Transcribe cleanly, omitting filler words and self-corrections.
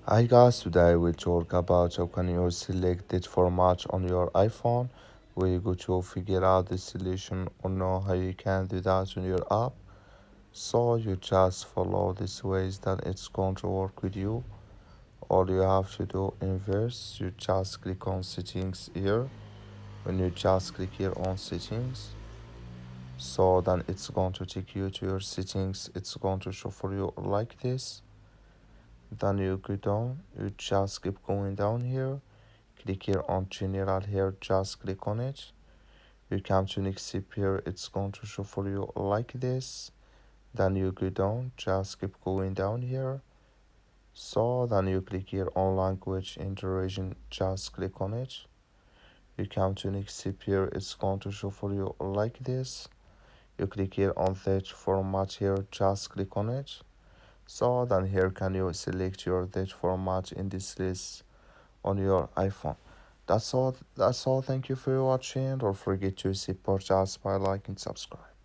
Hi guys, today we'll talk about how can you select date format on your iPhone. We go to figure out the solution or know how you can do that on your app. So you just follow these ways that it's going to work with you. All you have to do inverse, you just click on settings here. When you just click here on settings, so then it's going to take you to your settings. It's going to show for you like this. Then you go down, you just keep going down here. Click here on general here, just click on it. You come to next step here, it's going to show for you like this. Then you go down, just keep going down here. So then you click here on language in the region, just click on it. You come to next step here, it's going to show for you like this. You click here on date format here, just click on it. So then here can you select your date format in this list on your iPhone. That's all. Thank you for watching. Don't forget to support us by liking and subscribe.